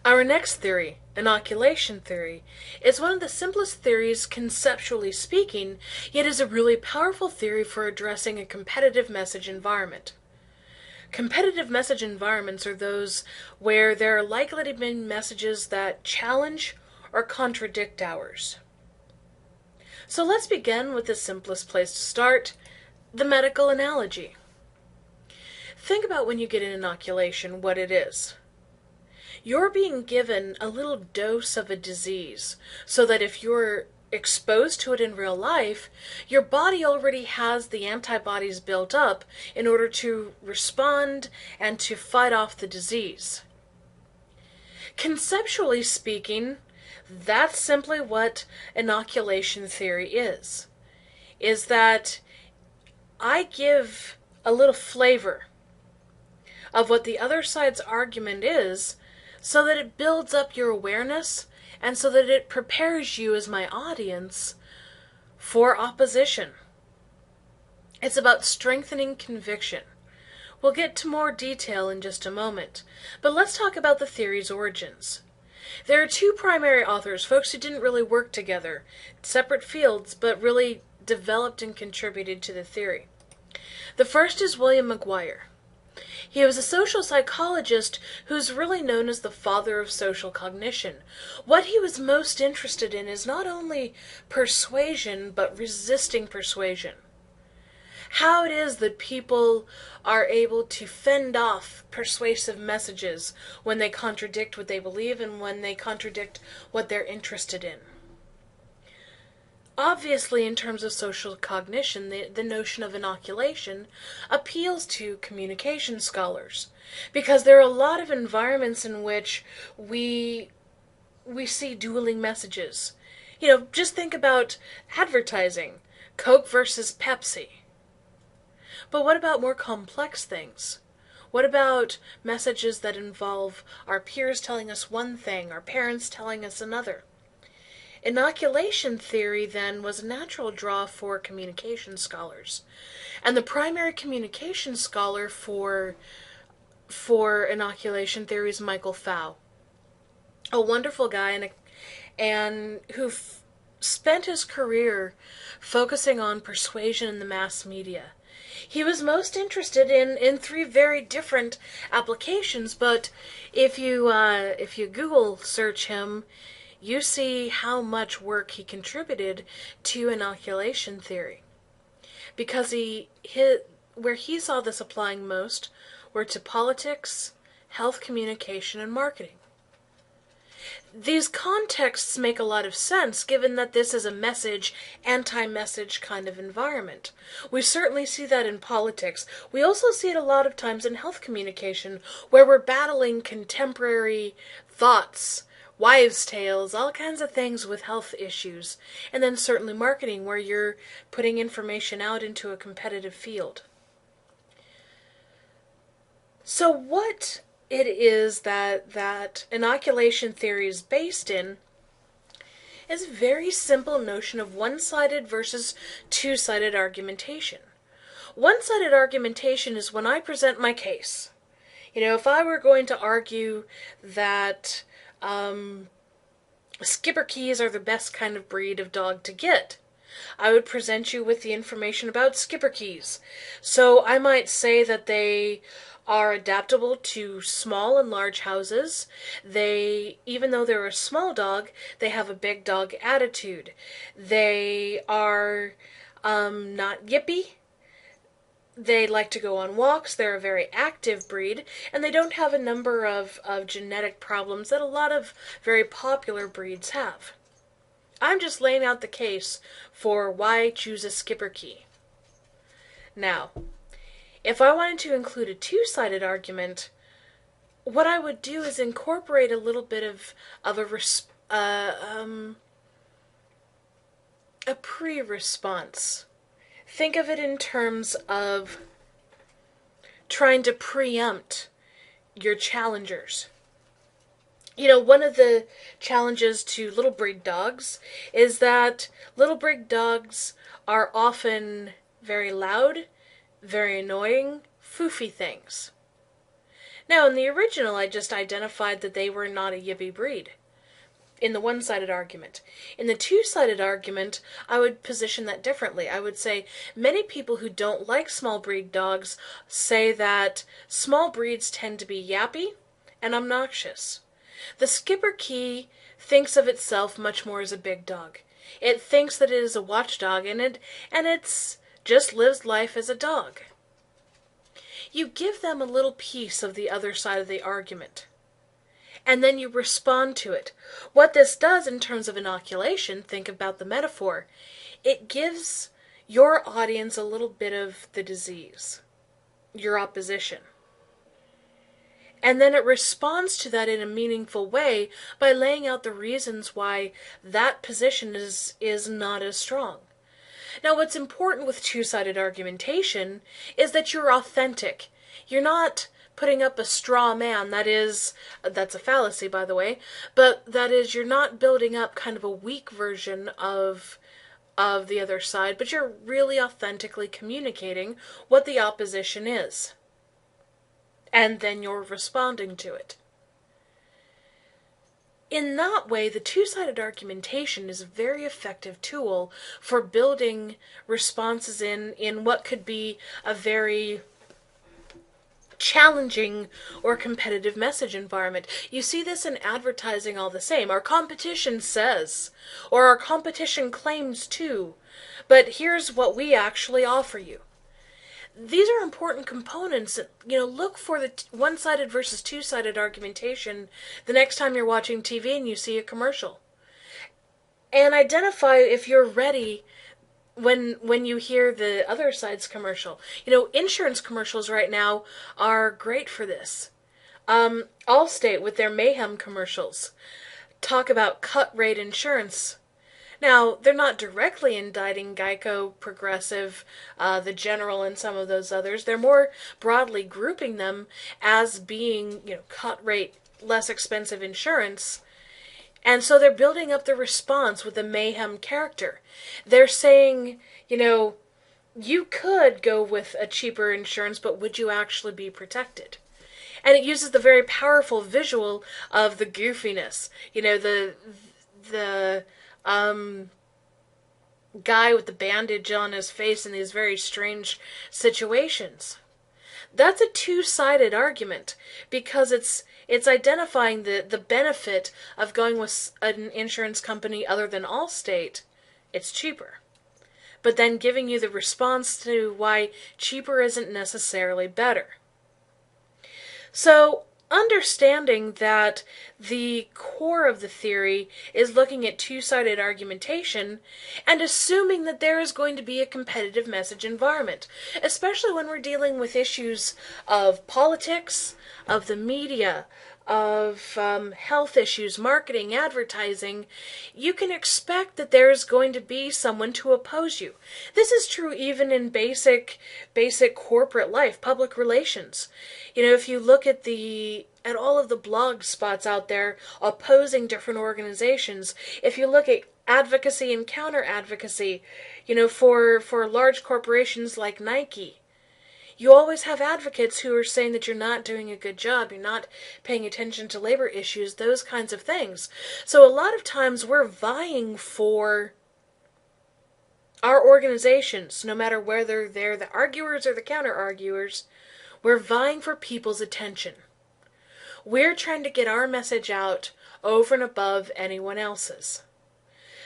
Our next theory, inoculation theory, is one of the simplest theories conceptually speaking, yet is a really powerful theory for addressing a competitive message environment. Competitive message environments are those where there are likely to be messages that challenge or contradict ours. So let's begin with the simplest place to start, the medical analogy. Think about when you get an inoculation, what it is. You're being given a little dose of a disease so that if you're exposed to it in real life, your body already has the antibodies built up in order to respond and to fight off the disease. Conceptually speaking, that's simply what inoculation theory is that I give a little flavor of what the other side's argument is so that it builds up your awareness and so that it prepares you as my audience for opposition. It's about strengthening conviction. We'll get to more detail in just a moment, but let's talk about the theory's origins. There are two primary authors, folks who didn't really work together, separate fields, but really developed and contributed to the theory. The first is William McGuire. He was a social psychologist who's really known as the father of social cognition. What he was most interested in is not only persuasion, but resisting persuasion. How it is that people are able to fend off persuasive messages when they contradict what they believe and when they contradict what they're interested in. Obviously, in terms of social cognition, the notion of inoculation appeals to communication scholars because there are a lot of environments in which we see dueling messages. Just think about advertising, Coke versus Pepsi. But what about more complex things? What about messages that involve our peers telling us one thing, our parents telling us another? Inoculation theory, then, was a natural draw for communication scholars. And the primary communication scholar for inoculation theory is Michael Fow, a wonderful guy and who spent his career focusing on persuasion in the mass media. He was most interested in three very different applications, but if you Google search him, you see how much work he contributed to inoculation theory. Because where he saw this applying most were to politics, health communication, and marketing. These contexts make a lot of sense given that this is a message, anti-message kind of environment. We certainly see that in politics. We also see it a lot of times in health communication where we're battling contemporary thoughts, wives' tales, all kinds of things with health issues. And then certainly marketing where you're putting information out into a competitive field. So what it is that inoculation theory is based in is a very simple notion of one-sided versus two-sided argumentation. One-sided argumentation is when I present my case. If I were going to argue that Schipperkes are the best kind of breed of dog to get, I would present you with the information about Schipperkes. So I might say that they are adaptable to small and large houses. Even though they're a small dog, they have a big dog attitude. They are not yippy. They like to go on walks, they're a very active breed, and they don't have a number of genetic problems that a lot of very popular breeds have. I'm just laying out the case for why choose a Schipperke. Now, if I wanted to include a two-sided argument, what I would do is incorporate a little bit of a pre-response. Think of it in terms of trying to preempt your challengers. One of the challenges to little breed dogs is that little breed dogs are often very loud, very annoying, foofy things. Now, in the original, I just identified that they were not a yippy breed in the one-sided argument. In the two-sided argument, I would position that differently. I would say many people who don't like small breed dogs say that small breeds tend to be yappy and obnoxious. The Schipperke thinks of itself much more as a big dog. It thinks that it is a watchdog, and it's just lives life as a dog. You give them a little piece of the other side of the argument, and then you respond to it. What this does in terms of inoculation, think about the metaphor, it gives your audience a little bit of the disease, your opposition. And then it responds to that in a meaningful way by laying out the reasons why that position is not as strong. Now, what's important with two-sided argumentation is that you're authentic. You're not putting up a straw man. That's a fallacy, by the way, but that is, you're not building up kind of a weak version of the other side, but you're really authentically communicating what the opposition is. And then you're responding to it. In that way, the two-sided argumentation is a very effective tool for building responses in what could be a very challenging or competitive message environment. You see this in advertising all the same. Our competition says, or our competition claims to, but here's what we actually offer you. These are important components. Look for the one-sided versus two-sided argumentation the next time you're watching TV and you see a commercial. And identify if you're ready when you hear the other side's commercial. Insurance commercials right now are great for this. Allstate with their Mayhem commercials talk about cut rate insurance. Now, they're not directly indicting Geico, Progressive, the General, and some of those others. They're more broadly grouping them as being, cut rate, less expensive insurance. And so they're building up the response with the Mayhem character. They're saying, you could go with a cheaper insurance, but would you actually be protected? And it uses the very powerful visual of the goofiness. The guy with the bandage on his face in these very strange situations. That's a two-sided argument because it's identifying the benefit of going with an insurance company other than Allstate. It's cheaper. But then giving you the response to why cheaper isn't necessarily better. So, understanding that the core of the theory is looking at two-sided argumentation and assuming that there is going to be a competitive message environment, especially when we're dealing with issues of politics, of the media, of health issues, marketing, advertising, you can expect that there is going to be someone to oppose you. This is true even in basic corporate life, public relations. If you look at all of the blog spots out there opposing different organizations, if you look at advocacy and counter-advocacy, for large corporations like Nike, you always have advocates who are saying that you're not doing a good job, you're not paying attention to labor issues, those kinds of things. So a lot of times we're vying for our organizations, no matter whether they're the arguers or the counter-arguers, we're vying for people's attention. We're trying to get our message out over and above anyone else's.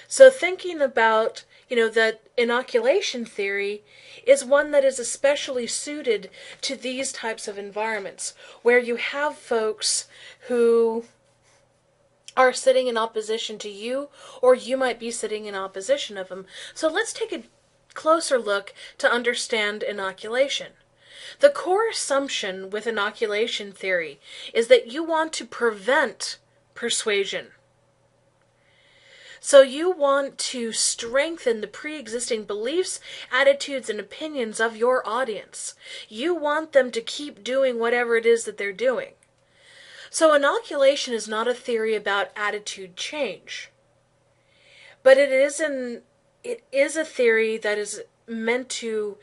So thinking about, that inoculation theory is one that is especially suited to these types of environments, where you have folks who are sitting in opposition to you, or you might be sitting in opposition of them. So let's take a closer look to understand inoculation. The core assumption with inoculation theory is that you want to prevent persuasion. So you want to strengthen the pre-existing beliefs, attitudes, and opinions of your audience. You want them to keep doing whatever it is that they're doing. So inoculation is not a theory about attitude change, but it is a theory that is meant to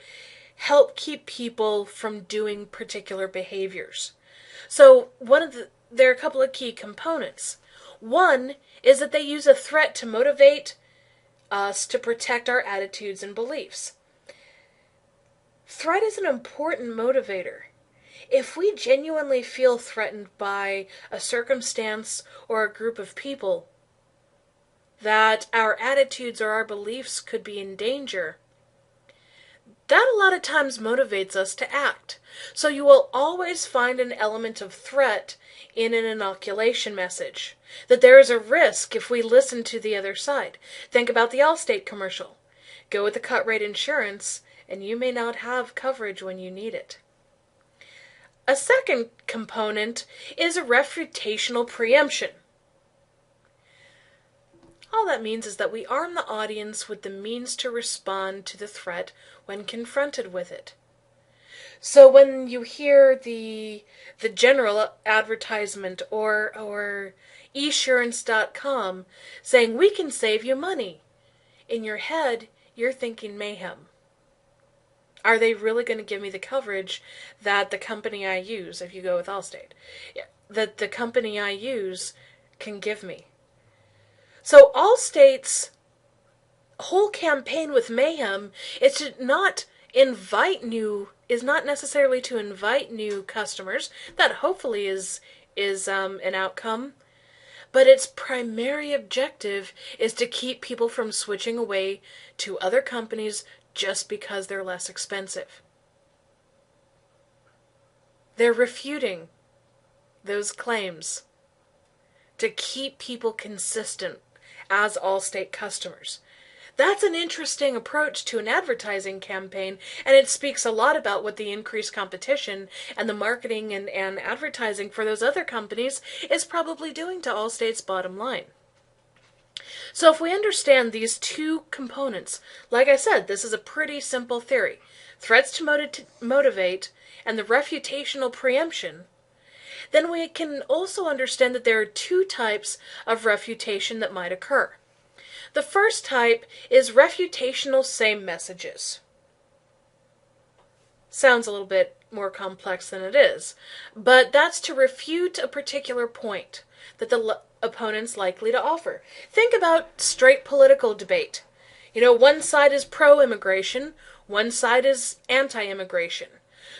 help keep people from doing particular behaviors. So there are a couple of key components. One is that they use a threat to motivate us to protect our attitudes and beliefs. Threat is an important motivator. If we genuinely feel threatened by a circumstance or a group of people, that our attitudes or our beliefs could be in danger, that a lot of times motivates us to act. So you will always find an element of threat in an inoculation message. That there is a risk if we listen to the other side. Think about the Allstate commercial. Go with the cut rate insurance, and you may not have coverage when you need it. A second component is a refutational preemption. All that means is that we arm the audience with the means to respond to the threat when confronted with it. So when you hear the general advertisement or esurance.com saying, "We can save you money," in your head, you're thinking mayhem. Are they really going to give me the coverage that the company I use, if you go with Allstate, that the company I use can give me? So Allstate's whole campaign with mayhem is not necessarily to invite new customers. That hopefully is an outcome. But its primary objective is to keep people from switching away to other companies just because they're less expensive. They're refuting those claims to keep people consistent as Allstate customers. That's an interesting approach to an advertising campaign, and it speaks a lot about what the increased competition and the marketing and advertising for those other companies is probably doing to Allstate's bottom line. So if we understand these two components, like I said, this is a pretty simple theory. Threats to motivate and the refutational preemption, then we can also understand that there are two types of refutation that might occur. The first type is refutational same messages. Sounds a little bit more complex than it is, but that's to refute a particular point that the opponent's likely to offer. Think about straight political debate. One side is pro-immigration, one side is anti-immigration.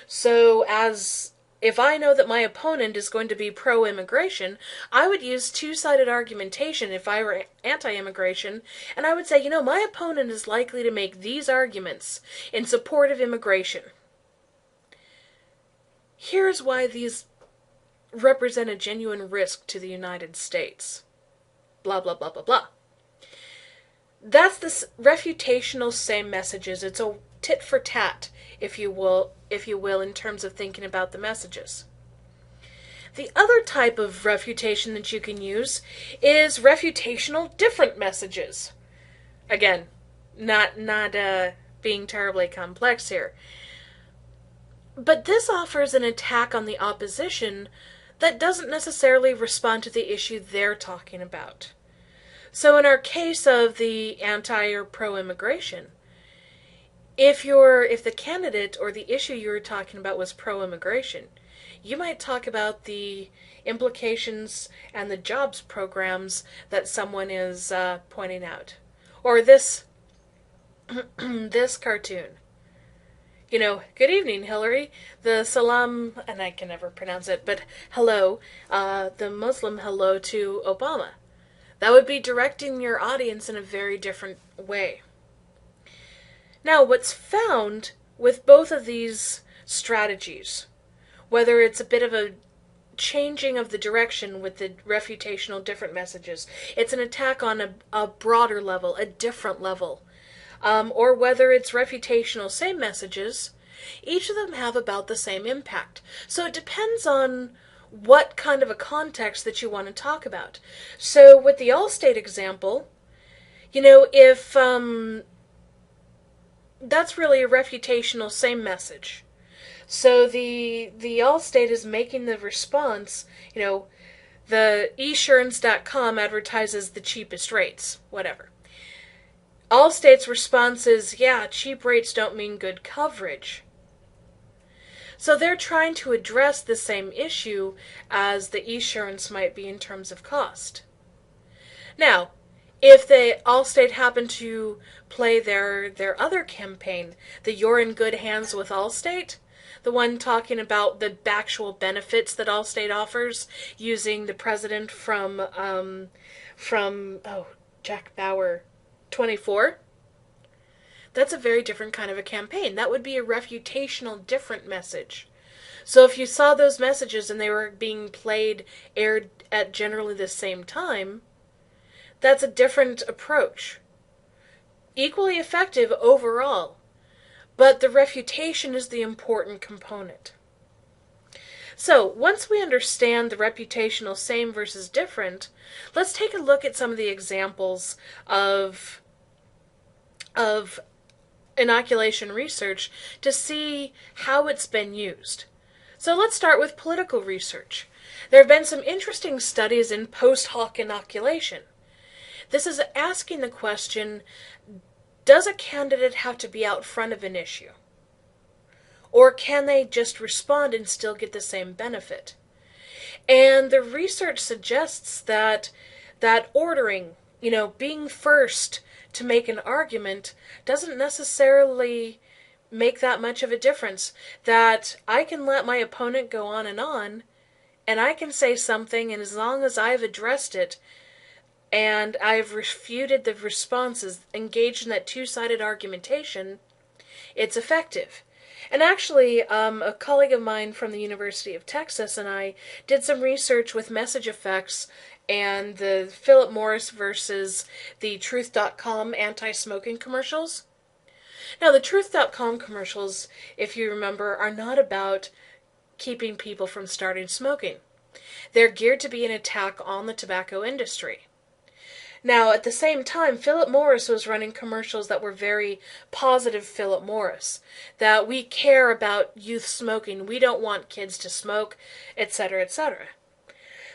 So if I know that my opponent is going to be pro-immigration, I would use two-sided argumentation if I were anti-immigration, and I would say, my opponent is likely to make these arguments in support of immigration. Here's why these represent a genuine risk to the United States. Blah, blah, blah, blah, blah. That's the refutational same messages. It's a tit for tat, if you will, in terms of thinking about the messages. The other type of refutation that you can use is refutational different messages. Again, not being terribly complex here. But this offers an attack on the opposition that doesn't necessarily respond to the issue they're talking about. So in our case of the anti or pro-immigration, if the candidate or the issue you were talking about was pro-immigration, you might talk about the implications and the jobs programs that someone is pointing out. Or this cartoon. Good evening, Hillary. The salam, and I can never pronounce it, but hello, the Muslim hello to Obama. That would be directing your audience in a very different way. Now, what's found with both of these strategies, whether it's a bit of a changing of the direction with the refutational different messages, it's an attack on a broader level, a different level, or whether it's refutational same messages, each of them have about the same impact. So it depends on what kind of a context that you want to talk about. So with the Allstate example, if that's really a refutational same message. So the Allstate is making the response, the esurance.com advertises the cheapest rates, whatever. Allstate's response is, yeah, cheap rates don't mean good coverage. So they're trying to address the same issue as the esurance might be in terms of cost. Now, if they Allstate happen to play their other campaign, the You're in Good Hands with Allstate, the one talking about the actual benefits that Allstate offers, using the president from Jack Bauer 24, that's a very different kind of a campaign. That would be a reputational different message. So if you saw those messages and they were being aired at generally the same time, that's a different approach. Equally effective overall, but the refutation is the important component. So, once we understand the reputational same versus different, let's take a look at some of the examples of inoculation research to see how it's been used. So let's start with political research. There have been some interesting studies in post hoc inoculation. This is asking the question, does a candidate have to be out front of an issue? Or can they just respond and still get the same benefit? And the research suggests that ordering, being first to make an argument doesn't necessarily make that much of a difference. That I can let my opponent go on, and I can say something, and as long as I've addressed it, and I've refuted the responses, engaged in that two-sided argumentation, it's effective. And actually, a colleague of mine from the University of Texas and I did some research with message effects and the Philip Morris versus the Truth.com anti-smoking commercials. Now, the Truth.com commercials, if you remember, are not about keeping people from starting smoking. They're geared to be an attack on the tobacco industry. Now, at the same time, Philip Morris was running commercials that were very positive Philip Morris, that we care about youth smoking, we don't want kids to smoke, etc., etc.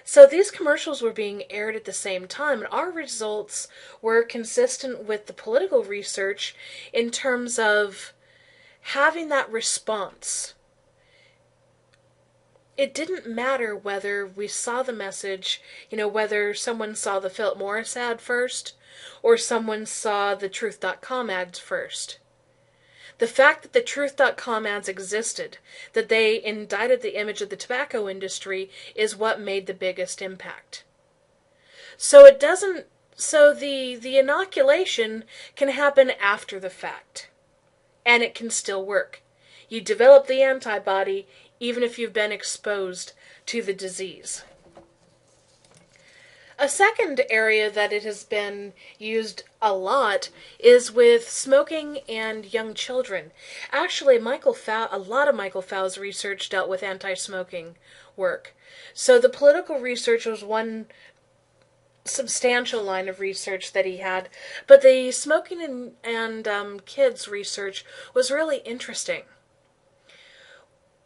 So these commercials were being aired at the same time, and our results were consistent with the political research in terms of having that response. It didn't matter whether we saw the message, whether someone saw the Philip Morris ad first or someone saw the Truth.com ads first. The fact that the Truth.com ads existed, that they indicted the image of the tobacco industry, is what made the biggest impact. So the inoculation can happen after the fact, and it can still work. You develop the antibody even if you've been exposed to the disease. A second area that it has been used a lot is with smoking and young children. Actually, a lot of Michael Fow's research dealt with anti-smoking work. So the political research was one substantial line of research that he had, but the smoking and kids research was really interesting.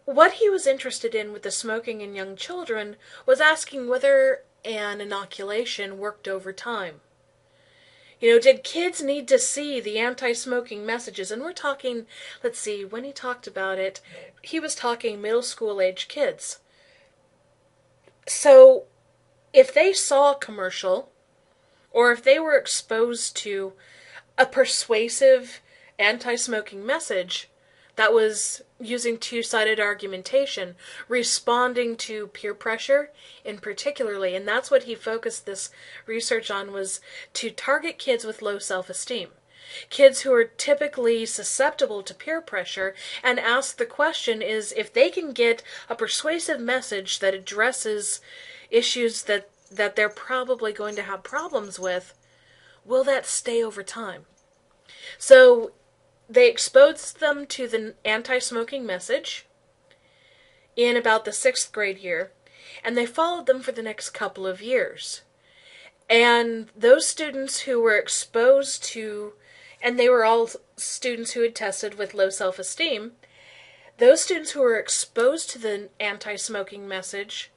What he was interested in with the smoking in young children was asking whether an inoculation worked over time. Did kids need to see the anti-smoking messages? And we're talking, when he talked about it, he was talking middle school age kids. So, if they saw a commercial, or if they were exposed to a persuasive anti-smoking message that was using two-sided argumentation, responding to peer pressure in particularly, and that's what he focused this research on, was to target kids with low self-esteem. Kids who are typically susceptible to peer pressure, and ask the question is, if they can get a persuasive message that addresses issues that they're probably going to have problems with, will that stay over time? So they exposed them to the anti-smoking message in about the 6th grade year, and they followed them for the next couple of years. And those students who were exposed to, and they were all students who had tested with low self-esteem, those students who were exposed to the anti-smoking message,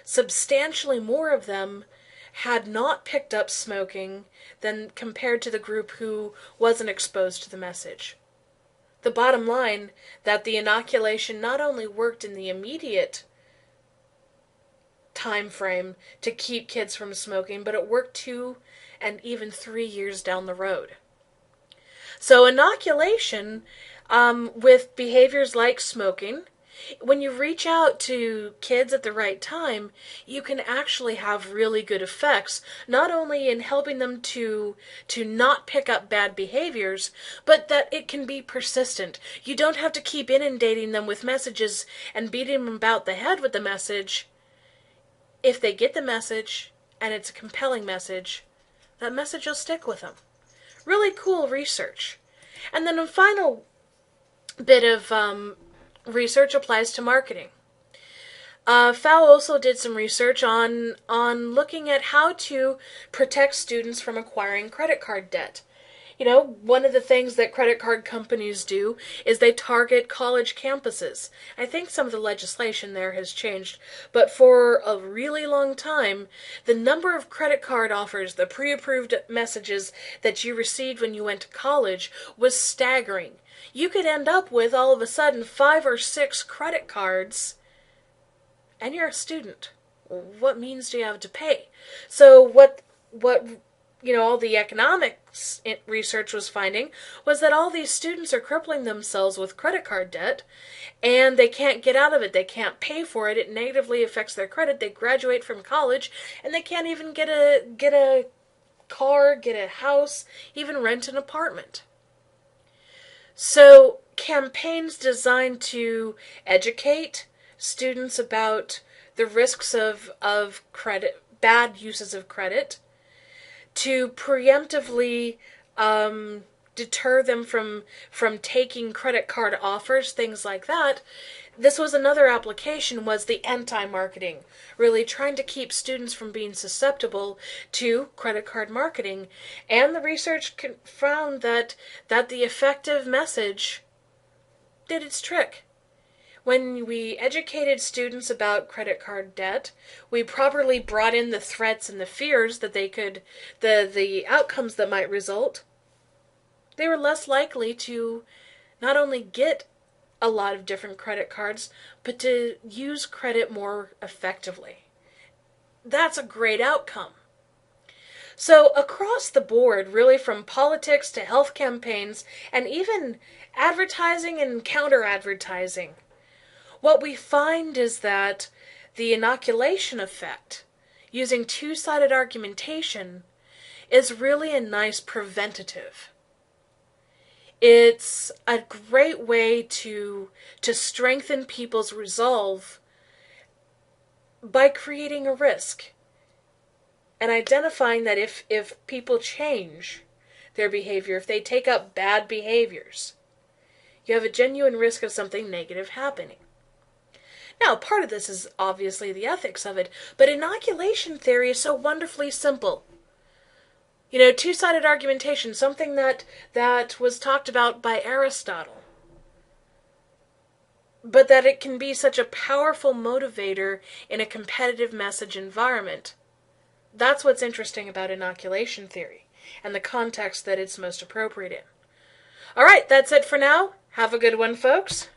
substantially more of them had not picked up smoking than compared to the group who wasn't exposed to the message. the bottom line that the inoculation not only worked in the immediate time frame to keep kids from smoking, but it worked 2 and even 3 years down the road. So inoculation with behaviors like smoking, when you reach out to kids at the right time, you can actually have really good effects, not only in helping them to not pick up bad behaviors, but that it can be persistent. You don't have to keep inundating them with messages and beating them about the head with the message. If they get the message, and it's a compelling message, that message will stick with them. Really cool research. And then a final bit of research applies to marketing. Fao also did some research on looking at how to protect students from acquiring credit card debt. You know, one of the things that credit card companies do is they target college campuses. I think some of the legislation there has changed, but for a really long time, the number of credit card offers, the pre-approved messages that you received when you went to college was staggering. You could end up with, all of a sudden, 5 or 6 credit cards, and you're a student. What means do you have to pay? So what all the economics research was finding was that all these students are crippling themselves with credit card debt, and they can't get out of it. They can't pay for it. It negatively affects their credit. They graduate from college, and they can't even get a car, get a house, even rent an apartment. So campaigns designed to educate students about the risks of credit, bad uses of credit, to preemptively deter them from taking credit card offers, things like that. This was another application, was the anti-marketing, really trying to keep students from being susceptible to credit card marketing. And the research found that the effective message did its trick. When we educated students about credit card debt, we properly brought in the threats and the fears that they could, the outcomes that might result, they were less likely to not only get a lot of different credit cards, but to use credit more effectively. That's a great outcome. So across the board, really from politics to health campaigns, and even advertising and counter-advertising, what we find is that the inoculation effect, using two-sided argumentation, is really a nice preventative. It's a great way to strengthen people's resolve by creating a risk and identifying that if people change their behavior, if they take up bad behaviors, you have a genuine risk of something negative happening. Now, part of this is obviously the ethics of it, but inoculation theory is so wonderfully simple. You know, two-sided argumentation, something that was talked about by Aristotle. But that it can be such a powerful motivator in a competitive message environment. That's what's interesting about inoculation theory, and the context that it's most appropriate in. All right, that's it for now. Have a good one, folks.